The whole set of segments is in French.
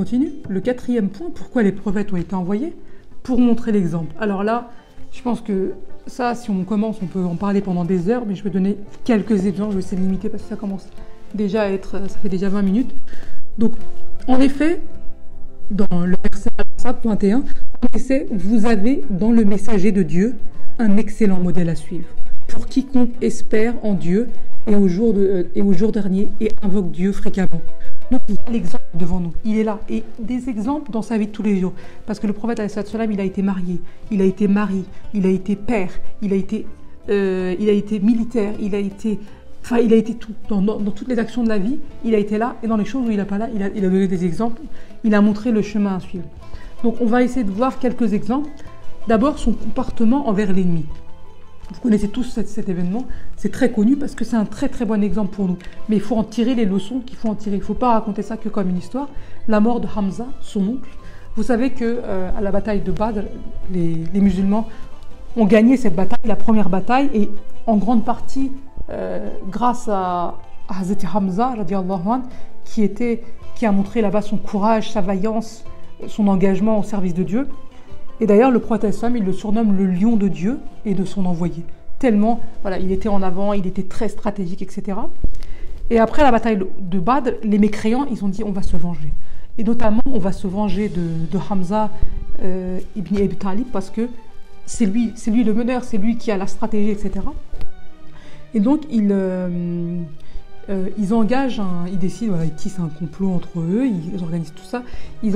continue. Le quatrième point, pourquoi les prophètes ont été envoyés? Pour montrer l'exemple. Alors là, je pense que ça, si on commence, on peut en parler pendant des heures, mais je vais donner quelques exemples, je vais essayer de limiter parce que ça commence déjà à être, ça fait déjà 20 minutes. Donc, en effet, dans le verset 21, vous avez dans le messager de Dieu un excellent modèle à suivre. Pour quiconque espère en Dieu et au jour dernier et invoque Dieu fréquemment. Donc, il y a l'exemple devant nous, il est là. Et des exemples dans sa vie de tous les jours. Parce que le prophète, il a été marié, il a été mari, il a été père, il a été militaire, il a été tout. Dans toutes les actions de la vie, il a été là. Et dans les choses où il n'est pas là, il a donné des exemples. Il a montré le chemin à suivre. Donc, on va essayer de voir quelques exemples. D'abord, son comportement envers l'ennemi. Vous connaissez tous cet événement, c'est très connu parce que c'est un très très bon exemple pour nous. Mais il faut en tirer les leçons qu'il faut en tirer. Il ne faut pas raconter ça que comme une histoire. La mort de Hamza, son oncle. Vous savez qu'à la bataille de Badr, les musulmans ont gagné cette bataille, la première bataille, et en grande partie grâce à Hazrat Hamza, radiallahu anhu, qui a montré là-bas son courage, sa vaillance, son engagement au service de Dieu. Et d'ailleurs, le prophète, il le surnomme le lion de Dieu et de son envoyé. Tellement, voilà, il était en avant, il était très stratégique, etc. Et après la bataille de Badr, les mécréants, ils ont dit, on va se venger. Et notamment, on va se venger de Hamza ibn Abi Talib parce que c'est lui le meneur, c'est lui qui a la stratégie, etc. Et donc, ils engagent, ils décident, voilà, ils tissent un complot entre eux, ils organisent tout ça. Ils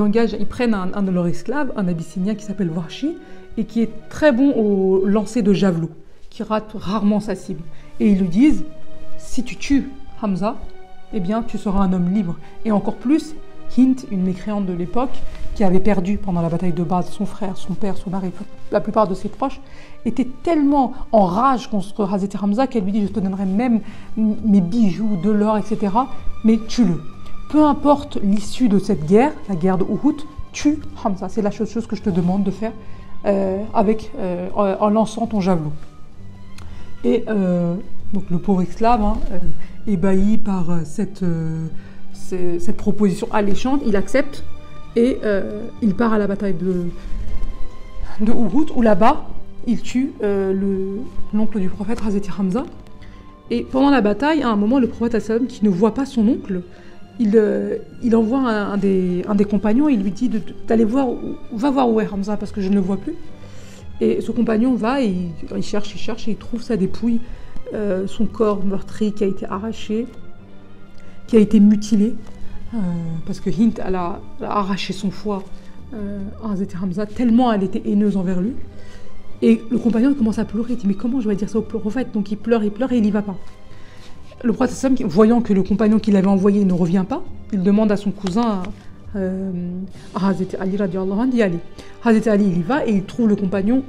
prennent un de leurs esclaves, un Abyssinien qui s'appelle Warshi, et qui est très bon au lancer de javelot, qui rate rarement sa cible. Et ils lui disent, si tu tues Hamza, eh bien tu seras un homme libre. Et encore plus, Hind, une mécréante de l'époque, qui avait perdu pendant la bataille de Badr son frère, son père, son mari, la plupart de ses proches, était tellement en rage contre Hazrat Hamza qu'elle lui dit, je te donnerai même mes bijoux, de l'or, etc. Mais tue-le. Peu importe l'issue de cette guerre, la guerre de Uhud, tue Hamza. C'est la chose que je te demande de faire en lançant ton javelot. Et donc le pauvre esclave, ébahi par cette proposition alléchante, il accepte et il part à la bataille de Uhud, où là-bas, il tue l'oncle du prophète, Hazrat Hamza. Et pendant la bataille, à un moment, le prophète, qui ne voit pas son oncle, il envoie un des compagnons et il lui dit d'aller voir, va voir où est Hamza parce que je ne le vois plus. Et ce compagnon va et il cherche et il trouve sa dépouille, son corps meurtri qui a été arraché, qui a été mutilé, parce que Hind elle a arraché son foie à Hazrat Hamza, tellement elle était haineuse envers lui. Et le compagnon commence à pleurer, il dit mais comment je vais dire ça au prophète? Donc il pleure et il n'y va pas. Le prophète, voyant que le compagnon qu'il avait envoyé ne revient pas, il demande à son cousin, à Hazrat Ali radiallahu anhu, d'y aller. Hazrat Ali il y va et il trouve le compagnon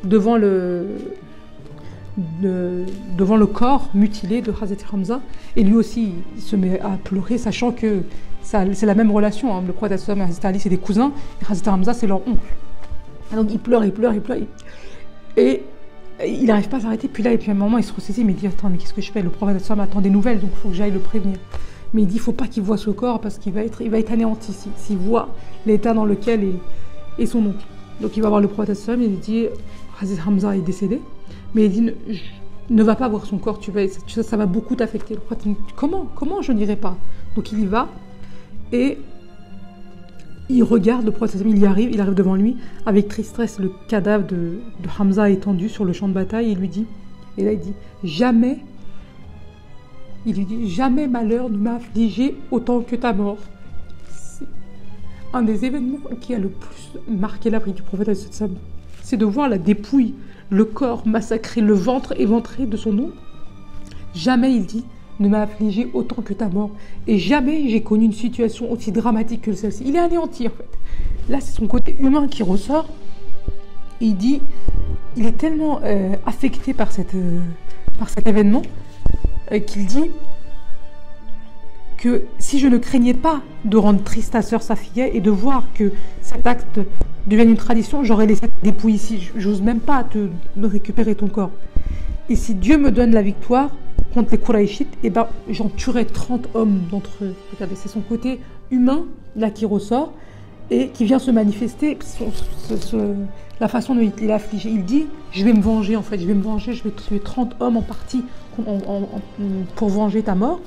devant le corps mutilé de Hazrat Hamza, et lui aussi il se met à pleurer, sachant que c'est la même relation, le prophète et Hazrat Ali c'est des cousins, et Hazrat Hamza c'est leur oncle. Donc il pleure, et il n'arrive pas à s'arrêter, puis à un moment il se ressaisit, mais il dit attends, mais qu'est-ce que je fais? Le prophète attend des nouvelles, donc il faut que j'aille le prévenir. Mais il dit il ne faut pas qu'il voie ce corps parce qu'il va être anéanti s'il voit l'état dans lequel est son oncle. Donc il va voir le prophète et il dit Hazrat Hamza est décédé, mais il dit ne va pas voir son corps, ça va beaucoup t'affecter. Le prophète dit comment je n'irai pas? Donc il y va et il regarde le prophète, il arrive devant lui avec tristesse le cadavre de Hamza étendu sur le champ de bataille, et il lui dit jamais malheur ne m'a affligé autant que ta mort. C'est un des événements qui a le plus marqué la vie du prophète, c'est de voir la dépouille, le corps massacré, le ventre éventré de son oncle. Jamais, il dit, ne m'a affligé autant que ta mort. Et jamais j'ai connu une situation aussi dramatique que celle-ci. Il est anéanti en fait. Là, c'est son côté humain qui ressort. Et il dit, il est tellement affecté par cet événement qu'il dit que si je ne craignais pas de rendre triste ta sœur Safiya et de voir que cet acte devienne une tradition, j'aurais laissé ta dépouille ici. J'ose même pas de récupérer ton corps. Et si Dieu me donne la victoire, contre les Qurayshites, et ben j'en tuerai 30 hommes d'entre eux. Regardez, c'est son côté humain là qui ressort et qui vient se manifester, la façon dont il est affligé. Il dit, je vais me venger en fait, je vais me venger, je vais tuer 30 hommes en partie pour venger ta mort.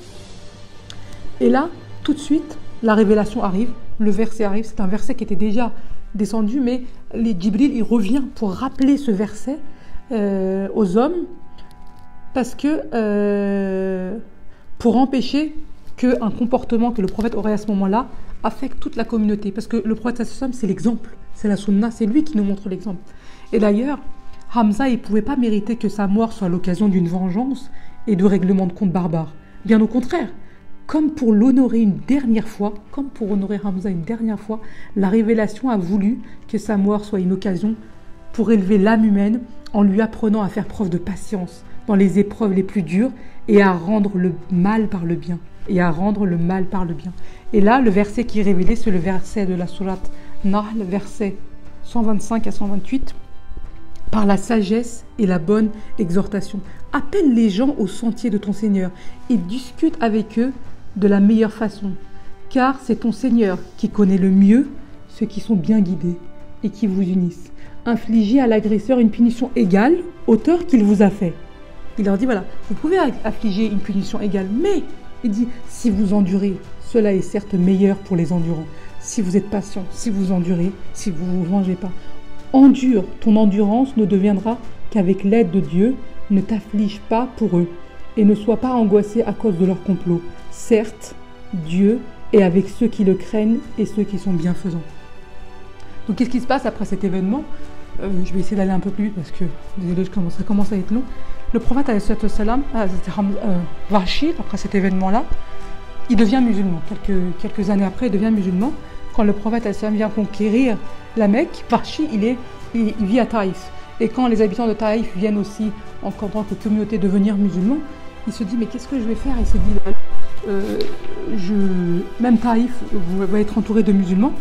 Et là, tout de suite, la révélation arrive, le verset arrive, c'est un verset qui était déjà descendu, mais Djibril, il revient pour rappeler ce verset aux hommes, parce que pour empêcher qu'un comportement que le prophète aurait à ce moment-là affecte toute la communauté, parce que le prophète c'est l'exemple, c'est la sunna, c'est lui qui nous montre l'exemple. Et d'ailleurs, Hamza, il ne pouvait pas mériter que sa mort soit l'occasion d'une vengeance et de règlement de compte barbare. Bien au contraire, comme pour l'honorer une dernière fois, comme pour honorer Hamza une dernière fois, la révélation a voulu que sa mort soit une occasion pour élever l'âme humaine en lui apprenant à faire preuve de patience dans les épreuves les plus dures et à rendre le mal par le bien. Et là, le verset qui est révélé, c'est le verset de la sourate Nahl, verset 125 à 128. Par la sagesse et la bonne exhortation, appelle les gens au sentier de ton Seigneur et discute avec eux de la meilleure façon, car c'est ton Seigneur qui connaît le mieux ceux qui sont bien guidés et qui vous unissent. Infligez à l'agresseur une punition égale au tort qu'il vous a fait. Il leur dit, voilà, vous pouvez affliger une punition égale, mais il dit, si vous endurez, cela est certes meilleur pour les endurants. Si vous êtes patient, si vous endurez, si vous ne vous vengez pas. Endure, ton endurance ne deviendra qu'avec l'aide de Dieu. Ne t'afflige pas pour eux et ne sois pas angoissé à cause de leur complot. Certes, Dieu est avec ceux qui le craignent et ceux qui sont bienfaisants. Donc qu'est-ce qui se passe après cet événement? Je vais essayer d'aller un peu plus vite parce que désolé, ça commence à être long. Le prophète Wahshi, après cet événement-là, il devient musulman. Quelques années après, il devient musulman. Quand le prophète vient conquérir la Mecque, Wahshi, il vit à Taïf. Et quand les habitants de Taïf viennent aussi, en tant que communauté, devenir musulmans, il se dit, mais qu'est-ce que je vais faire? Il se dit, même Taïf va être entouré de musulmans.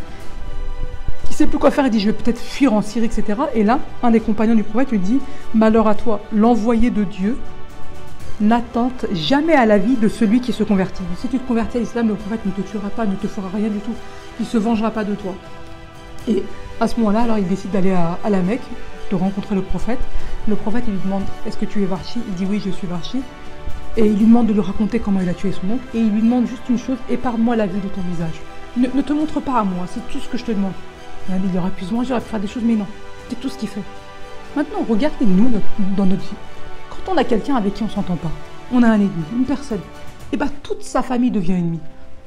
Il ne sait plus quoi faire, il dit, je vais peut-être fuir en Syrie, etc. Et là, un des compagnons du prophète lui dit, malheur à toi, l'envoyé de Dieu n'attente jamais à la vie de celui qui se convertit. Si tu te convertis à l'islam, le prophète ne te tuera pas, ne te fera rien du tout. Il ne se vengera pas de toi. Et à ce moment-là, alors il décide d'aller à la Mecque, de rencontrer le prophète. Le prophète, il lui demande, est-ce que tu es Wahshi? Il dit, oui, je suis Wahshi. Et il lui demande de lui raconter comment il a tué son oncle. Et il lui demande juste une chose, épargne-moi la vue de ton visage. Ne te montre pas à moi, c'est tout ce que je te demande. Il aurait pu se manger, il aurait pu faire des choses, mais non, c'est tout ce qu'il fait. Maintenant, regardez-nous dans notre vie. Quand on a quelqu'un avec qui on ne s'entend pas, on a un ennemi, une personne, et bien toute sa famille devient ennemie.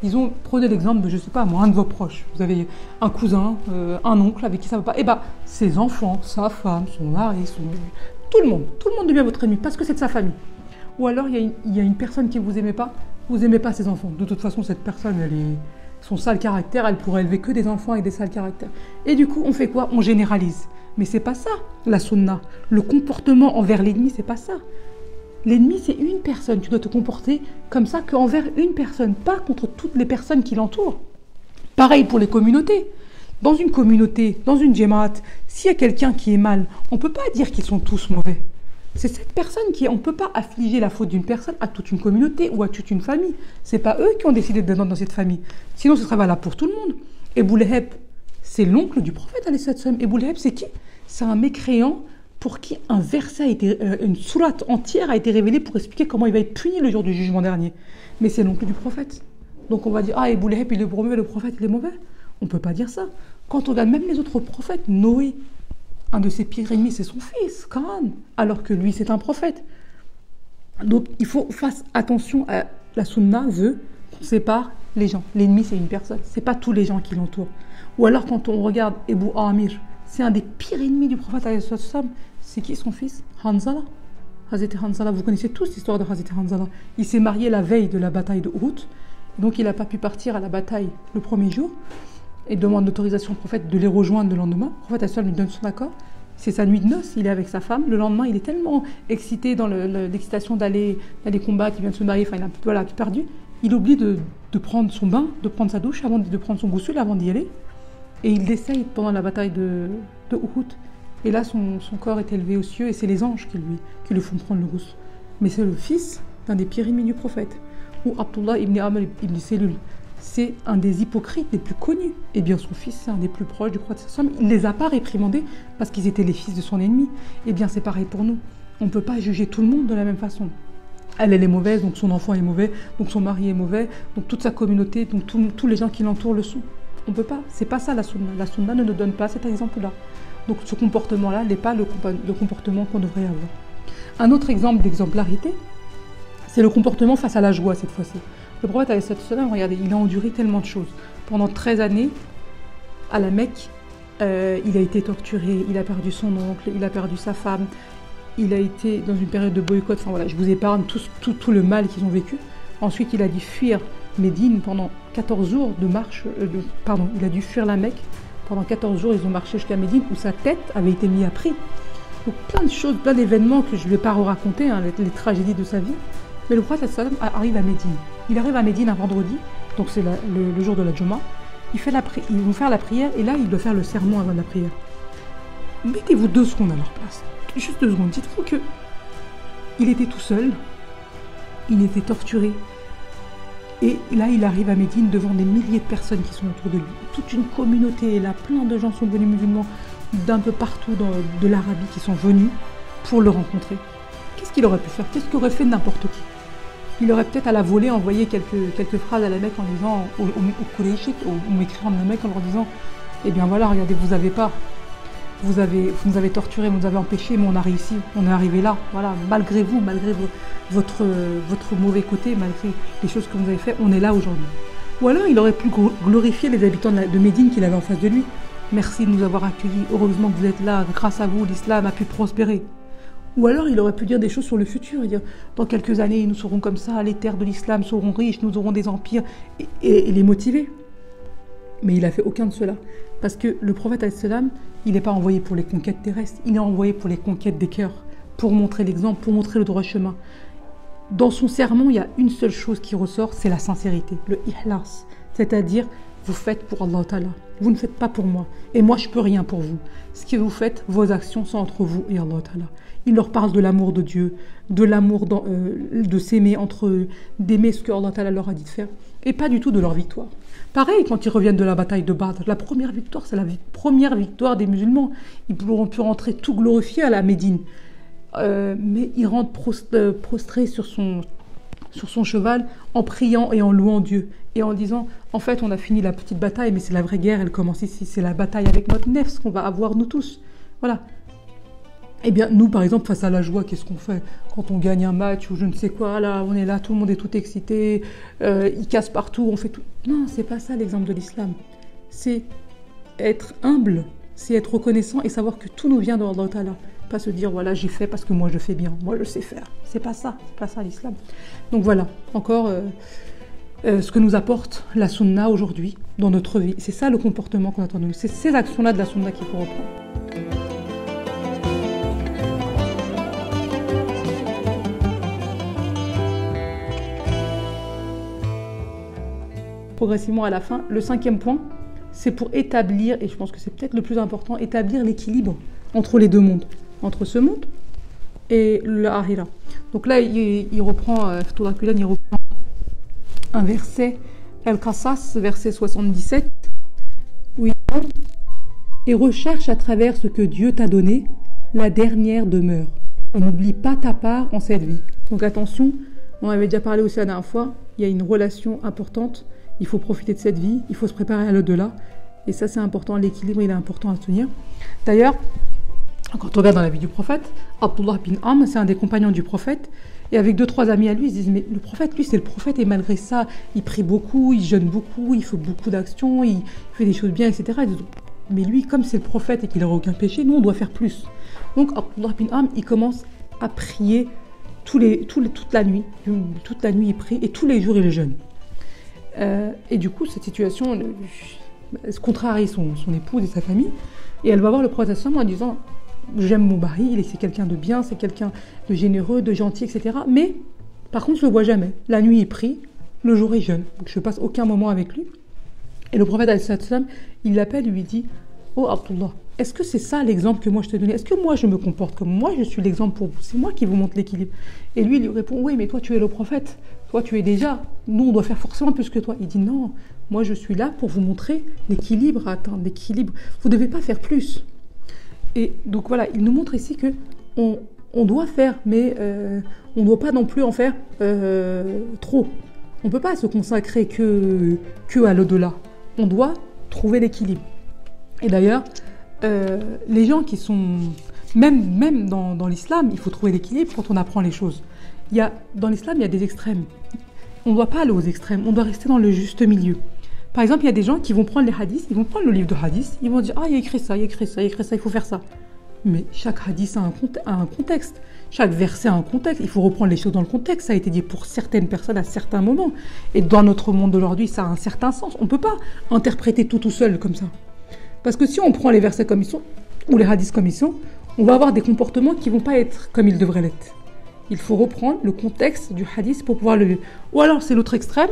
Disons, prenez l'exemple de, je ne sais pas moi, un de vos proches. Vous avez un cousin, un oncle avec qui ça ne va pas. Et bien, ses enfants, sa femme, son mari, tout le monde devient votre ennemi parce que c'est de sa famille. Ou alors, il y a une personne qui ne vous aimait pas, vous n'aimez pas ses enfants. De toute façon, cette personne, son sale caractère, elle pourrait élever que des enfants avec des sales caractères. Et du coup, on fait quoi? On généralise. Mais c'est pas ça, la sunna. Le comportement envers l'ennemi, c'est pas ça. L'ennemi, c'est une personne. Tu dois te comporter comme ça qu'envers une personne, pas contre toutes les personnes qui l'entourent. Pareil pour les communautés. Dans une communauté, dans une jamaat, s'il y a quelqu'un qui est mal, on ne peut pas dire qu'ils sont tous mauvais. C'est cette personne on ne peut pas affliger la faute d'une personne à toute une communauté ou à toute une famille. Ce n'est pas eux qui ont décidé d'être dans cette famille. Sinon, ce serait valable pour tout le monde. Ebu Leheb, c'est l'oncle du prophète, Ebu Leheb, c'est qui? C'est un mécréant pour qui un verset une sourate entière a été révélée pour expliquer comment il va être puni le jour du jugement dernier. Mais c'est l'oncle du prophète. Donc on va dire, Ebu Leheb, il est mauvais, le prophète, il est mauvais. On ne peut pas dire ça. Quand on regarde même les autres prophètes, Noé, un de ses pires ennemis, c'est son fils, Canaan, alors que lui, c'est un prophète. Donc, il faut faire attention à la sunna veut qu'on sépare les gens. L'ennemi, c'est une personne. C'est pas tous les gens qui l'entourent. Ou alors, quand on regarde Ebu Amir, c'est un des pires ennemis du prophète, c'est qui son fils? Hanzala. Hazrat Hanzala, vous connaissez tous l'histoire de Hazrat Hanzala. Il s'est marié la veille de la bataille de Uhud. Donc, il n'a pas pu partir à la bataille le premier jour. Et demande l'autorisation au prophète de les rejoindre le lendemain. Le prophète lui donne son accord. C'est sa nuit de noces, il est avec sa femme. Le lendemain, il est tellement excité dans l'excitation d'aller combattre, il vient de se marier, enfin il a tout perdu. Il oublie de prendre son bain, de prendre sa douche, de prendre son ghusl avant d'y aller. Et il l'essaye pendant la bataille de Uhud. Et là, son corps est élevé aux cieux et c'est les anges qui lui font prendre le ghusl. Mais c'est le fils d'un des pires ennemis du prophète. Ou Abdullah ibn Amr ibn Selul, c'est un des hypocrites les plus connus. Et bien son fils, c'est un des plus proches du prophète. Il ne les a pas réprimandés parce qu'ils étaient les fils de son ennemi. Et bien c'est pareil pour nous. On ne peut pas juger tout le monde de la même façon. Elle est mauvaise, donc son enfant est mauvais, donc son mari est mauvais, donc toute sa communauté, donc tous les gens qui l'entourent le sont. On ne peut pas, c'est pas ça la sunna. La sunna ne nous donne pas cet exemple-là. Donc ce comportement-là n'est pas le comportement qu'on devrait avoir. Un autre exemple d'exemplarité, c'est le comportement face à la joie cette fois-ci. Le prophète alayhi salam, regardez, il a enduré tellement de choses. Pendant 13 années, à la Mecque, il a été torturé, il a perdu son oncle, il a perdu sa femme, il a été dans une période de boycott, enfin voilà, je vous épargne tout le mal qu'ils ont vécu. Ensuite, il a dû fuir Médine pendant 14 jours de marche, il a dû fuir la Mecque. Pendant 14 jours, ils ont marché jusqu'à Médine où sa tête avait été mise à prix. Donc plein de choses, plein d'événements que je ne vais pas raconter, hein, les tragédies de sa vie. Mais le prophète sallam arrive à Médine. Il arrive à Médine un vendredi, donc c'est le jour de la Juma. Ils vont faire la prière et là, il doit faire le sermon avant la prière. Mettez-vous 2 secondes à leur place. Juste 2 secondes. Dites-vous que il était tout seul, il était torturé. Et là, il arrive à Médine devant des milliers de personnes qui sont autour de lui. Toute une communauté est là, plein de gens sont venus musulmans d'un peu partout de l'Arabie qui sont venus pour le rencontrer. Qu'est-ce qu'il aurait pu faire? Qu'est-ce qu'aurait fait n'importe qui? Il aurait peut-être à la volée envoyé quelques phrases à la Mecque en disant aux Qurayshites, aux mécréants de la Mecque en leur disant « Eh bien voilà, regardez, vous nous avez torturés, vous nous avez empêchés, mais on a réussi, on est arrivé là. Voilà, malgré vous, malgré votre mauvais côté, malgré les choses que vous avez faites, on est là aujourd'hui. » Ou alors il aurait pu glorifier les habitants de Médine qu'il avait en face de lui. « Merci de nous avoir accueillis, heureusement que vous êtes là, grâce à vous, l'islam a pu prospérer. » Ou alors il aurait pu dire des choses sur le futur, dire dans quelques années nous serons comme ça, les terres de l'islam seront riches, nous aurons des empires, et les motiver. Mais il n'a fait aucun de cela. Parce que le prophète al-Salam, il n'est pas envoyé pour les conquêtes terrestres, il est envoyé pour les conquêtes des cœurs, pour montrer l'exemple, pour montrer le droit chemin. Dans son sermon, il y a une seule chose qui ressort, c'est la sincérité, le ihlas, c'est-à-dire vous faites pour Allah Ta'ala, vous ne faites pas pour moi, et moi je peux rien pour vous. Ce que vous faites, vos actions sont entre vous et Allah Ta'ala. Il leur parle de l'amour de Dieu, de l'amour de s'aimer entre eux, d'aimer ce que Allah Ta'ala leur a dit de faire, et pas du tout de leur victoire. Pareil, quand ils reviennent de la bataille de Badr, la première victoire, c'est la première victoire des musulmans. Ils auront pu rentrer tout glorifiés à la Médine. Mais ils rentrent prostrés sur son cheval en priant et en louant Dieu. Et en disant, en fait, on a fini la petite bataille, mais c'est la vraie guerre, elle commence ici. C'est la bataille avec notre nefs qu'on va avoir nous tous. Voilà. Eh bien, nous, par exemple, face à la joie, qu'est-ce qu'on fait quand on gagne un match ou je ne sais quoi, là, on est là, tout le monde est tout excité, ils cassent partout, on fait tout. Non, c'est pas ça l'exemple de l'islam. C'est être humble, c'est être reconnaissant et savoir que tout nous vient de Allah Ta'ala. Pas se dire, voilà, j'ai fait parce que moi je fais bien, moi je sais faire. C'est pas ça l'islam. Donc voilà, encore ce que nous apporte la sunna aujourd'hui dans notre vie. C'est ça le comportement qu'on attend de nous. C'est ces actions-là de la sunna qu'il faut reprendre. Progressivement à la fin. Le 5e point, c'est pour établir, et je pense que c'est peut-être le plus important, établir l'équilibre entre les deux mondes, entre ce monde et le Ahira. Donc là, il reprend, Fethullah Gülen, il reprend un verset, Al-Qasas, verset 77, où il dit « Et recherche à travers ce que Dieu t'a donné, la dernière demeure. Et n'oublie pas ta part en cette vie. » Donc attention, on avait déjà parlé aussi la dernière fois, il y a une relation importante. Il faut profiter de cette vie, il faut se préparer à l'au-delà. Et ça, c'est important, l'équilibre, il est important à tenir. D'ailleurs, quand on regarde dans la vie du prophète, Abdullah bin Amr, c'est un des compagnons du prophète. Et avec 2-3 amis à lui, ils se disent, mais le prophète, lui, c'est le prophète. Et malgré ça, il prie beaucoup, il jeûne beaucoup, il fait beaucoup d'actions, il fait des choses bien, etc. Ils disent, mais lui, comme c'est le prophète et qu'il n'aura aucun péché, nous, on doit faire plus. Donc, Abdullah bin Amr, il commence à prier toute la nuit. Toute la nuit, il prie et tous les jours, il jeûne. Et du coup, cette situation contrarie son épouse et sa famille. Et elle va voir le prophète en disant « J'aime mon mari, c'est quelqu'un de bien, c'est quelqu'un de généreux, de gentil, etc. Mais, par contre, je ne le vois jamais. La nuit, il prie, le jour, il jeûne. Donc, je ne passe aucun moment avec lui. » Et le prophète, il l'appelle, il lui dit Oh Abdullah, est-ce que c'est ça l'exemple que moi je te donnais? Est-ce que moi je me comporte comme moi, je suis l'exemple pour vous? C'est moi qui vous montre l'équilibre. Et lui, il lui répond, oui, mais toi tu es le prophète. Toi tu es déjà. Nous, on doit faire forcément plus que toi. Il dit, non, moi je suis là pour vous montrer l'équilibre à atteindre, l'équilibre. Vous ne devez pas faire plus. Et donc voilà, il nous montre ici que on doit faire, mais on ne doit pas non plus en faire trop. On ne peut pas se consacrer que à l'au-delà. On doit trouver l'équilibre. Et d'ailleurs, les gens qui sont... Même dans l'islam, il faut trouver l'équilibre quand on apprend les choses. Dans l'islam, il y a des extrêmes. On ne doit pas aller aux extrêmes, on doit rester dans le juste milieu. Par exemple, il y a des gens qui vont prendre les hadiths, ils vont prendre le livre de hadiths, ils vont dire « Ah, il y a écrit ça, il y a écrit ça, il y a écrit ça, il faut faire ça. » Mais chaque hadith a un contexte, chaque verset a un contexte, il faut reprendre les choses dans le contexte, ça a été dit pour certaines personnes à certains moments. Et dans notre monde d'aujourd'hui, ça a un certain sens. On ne peut pas interpréter tout seul comme ça. Parce que si on prend les versets comme ils sont, ou les hadiths comme ils sont, on va avoir des comportements qui ne vont pas être comme ils devraient l'être. Il faut reprendre le contexte du hadith pour pouvoir le vivre. Ou alors c'est l'autre extrême,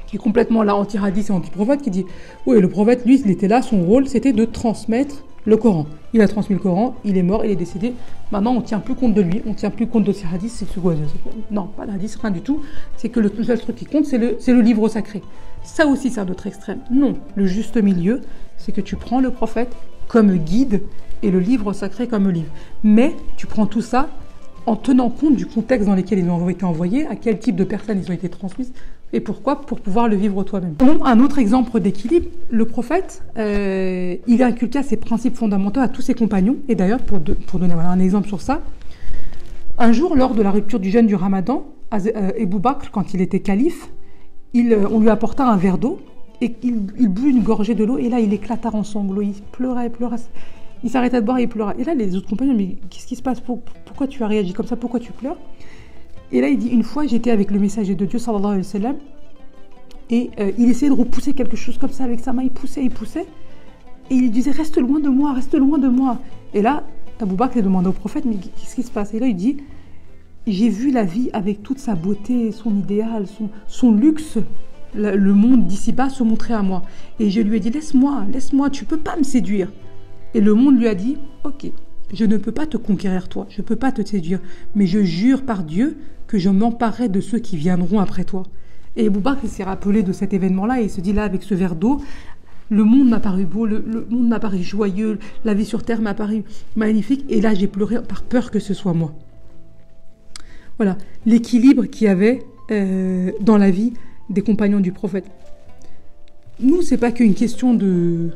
qui est complètement là anti-hadith et anti-prophète, qui dit « Oui, le prophète, lui, il était là, son rôle, c'était de transmettre le Coran. Il a transmis le Coran, il est mort, il est décédé. Maintenant, on ne tient plus compte de lui, on ne tient plus compte de ses hadiths. C'est quoi? Non, pas d'hadith, rien du tout. C'est que le seul truc qui compte, c'est le livre sacré. Ça aussi, c'est un autre extrême. Non, le juste milieu, c'est que tu prends le prophète comme guide et le livre sacré comme livre. Mais tu prends tout ça en tenant compte du contexte dans lequel ils ont été envoyés, à quel type de personnes ils ont été transmises, et pourquoi? Pour pouvoir le vivre toi-même. Un autre exemple d'équilibre, le prophète, il a inculqué ses principes fondamentaux à tous ses compagnons, et d'ailleurs, pour donner un exemple sur ça, un jour, lors de la rupture du jeûne du Ramadan, Abu Bakr, quand il était calife, on lui apporta un verre d'eau, et il but une gorgée de l'eau, et là, il éclata en sanglots, il pleurait. Il s'arrêtait de boire et il pleurait. Et là, les autres compagnons, mais qu'est-ce qui se passe? Pourquoi tu as réagi comme ça? Pourquoi tu pleures? Et là, il dit, une fois, j'étais avec le messager de Dieu, sallallahu alayhi wa sallam, et il essayait de repousser quelque chose comme ça avec sa main, il poussait. Et il disait, reste loin de moi. Et là, Abu Bakr a demandé au prophète, mais qu'est-ce qui se passe? Et là, il dit, j'ai vu la vie avec toute sa beauté, son idéal, son luxe, le monde d'ici-bas se montrer à moi. Et je lui ai dit, laisse-moi, tu peux pas me séduire. Et le monde lui a dit, ok, je ne peux pas te conquérir toi, je ne peux pas te séduire, mais je jure par Dieu que je m'emparerai de ceux qui viendront après toi. Et Abu Bakr s'est rappelé de cet événement-là et il se dit là, avec ce verre d'eau, le monde m'a paru beau, le monde m'a paru joyeux, la vie sur terre m'a paru magnifique, et là j'ai pleuré par peur que ce soit moi. Voilà, l'équilibre qu'il y avait dans la vie des compagnons du prophète. Nous, c'est pas qu'une question de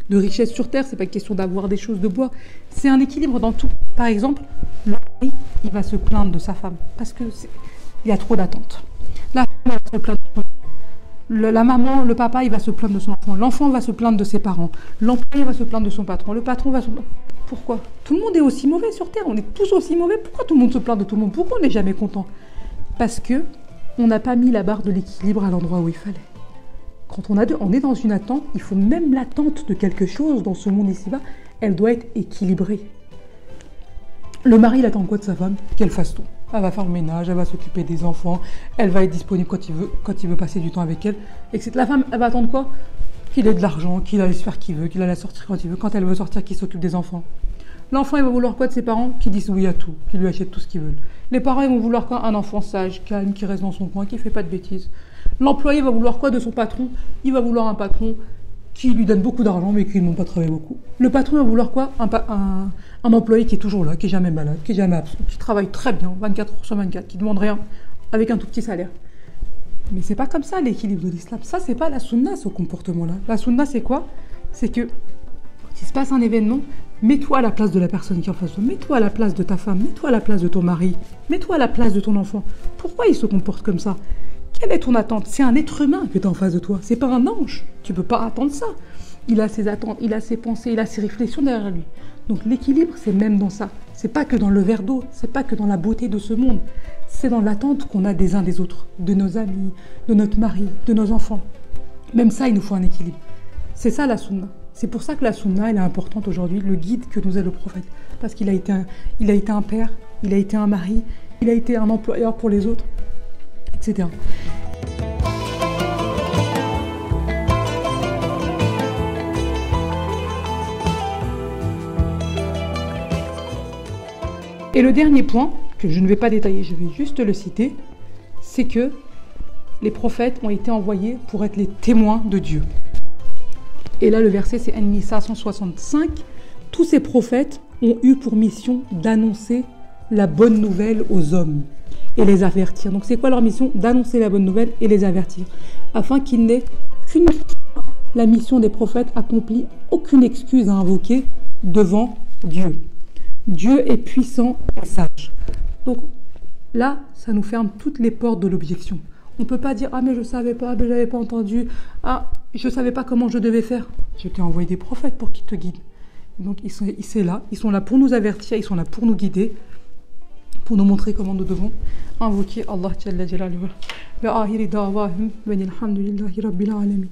richesse sur terre, c'est pas une question d'avoir des choses de bois, c'est un équilibre dans tout. Par exemple, le mari, il va se plaindre de sa femme parce que il y a trop d'attentes. La femme va se plaindre de son la maman, le papa, il va se plaindre de son enfant. L'enfant va se plaindre de ses parents. L'employé va se plaindre de son patron. Le patron va se plaindre. Pourquoi? Tout le monde est aussi mauvais sur terre. On est tous aussi mauvais. Pourquoi tout le monde se plaint de tout le monde? Pourquoi on n'est jamais content? Parce que on n'a pas mis la barre de l'équilibre à l'endroit où il fallait. Quand on est dans une attente, il faut même l'attente de quelque chose dans ce monde ici-bas, elle doit être équilibrée. Le mari, il attend quoi de sa femme? Qu'elle fasse tout. Elle va faire le ménage, elle va s'occuper des enfants, elle va être disponible quand il veut passer du temps avec elle. Etc. La femme, elle va attendre quoi? Qu'il ait de l'argent, qu'il aille se faire qu'il veut, qu'il aille la sortir quand il veut. Quand elle veut sortir, qu'il s'occupe des enfants. L'enfant, il va vouloir quoi de ses parents? Qu'ils disent oui à tout, qu'ils lui achètent tout ce qu'ils veulent. Les parents, ils vont vouloir quoi? Un enfant sage, calme, qui reste dans son coin, qui ne fait pas de bêtises. L'employé va vouloir quoi de son patron? Il va vouloir un patron qui lui donne beaucoup d'argent, mais qui ne demande pas travailler beaucoup. Le patron va vouloir quoi? Un employé qui est toujours là, qui n'est jamais malade, qui n'est jamais absent, qui travaille très bien, 24 heures sur 24, qui ne demande rien, avec un tout petit salaire. Mais c'est pas comme ça l'équilibre de l'islam. Ça, c'est pas la sunna, ce comportement-là. La sunna, c'est quoi? C'est que, quand il se passe un événement, mets-toi à la place de la personne qui est en face de toi, mets-toi à la place de ta femme, mets-toi à la place de ton mari, mets-toi à la place de ton enfant. Pourquoi il se comporte comme ça? Quelle est ton attente? C'est un être humain que tu as en face de toi, c'est pas un ange. Tu peux pas attendre ça. Il a ses attentes, il a ses pensées, il a ses réflexions derrière lui. Donc l'équilibre, c'est même dans ça. C'est pas que dans le verre d'eau, c'est pas que dans la beauté de ce monde. C'est dans l'attente qu'on a des uns des autres, de nos amis, de notre mari, de nos enfants. Même ça, il nous faut un équilibre. C'est ça la sunna. C'est pour ça que la sunna, elle est importante aujourd'hui, le guide que nous est le prophète. Parce qu'il a été un père, il a été un mari, il a été un employeur pour les autres, etc. Et le dernier point, que je ne vais pas détailler, je vais juste le citer, c'est que les prophètes ont été envoyés pour être les témoins de Dieu. Et là, le verset, c'est An-Nisa 165. Tous ces prophètes ont eu pour mission d'annoncer la bonne nouvelle aux hommes et les avertir. Donc, c'est quoi leur mission? D'annoncer la bonne nouvelle et les avertir, afin qu'il n'ait qu'une fois la mission des prophètes accomplie, aucune excuse à invoquer devant Dieu. Dieu est puissant et sage. Donc là, ça nous ferme toutes les portes de l'objection. On ne peut pas dire « Ah, mais je ne savais pas, mais je n'avais pas entendu. Ah, je ne savais pas comment je devais faire. » Je t'ai envoyé des prophètes pour qu'ils te guident. Donc ils sont là pour nous avertir, ils sont là pour nous guider, pour nous montrer comment nous devons invoquer Allah Jalla Jalaluhu. Wa akhiri da'wahum wa alhamdulillahi rabbil alamin.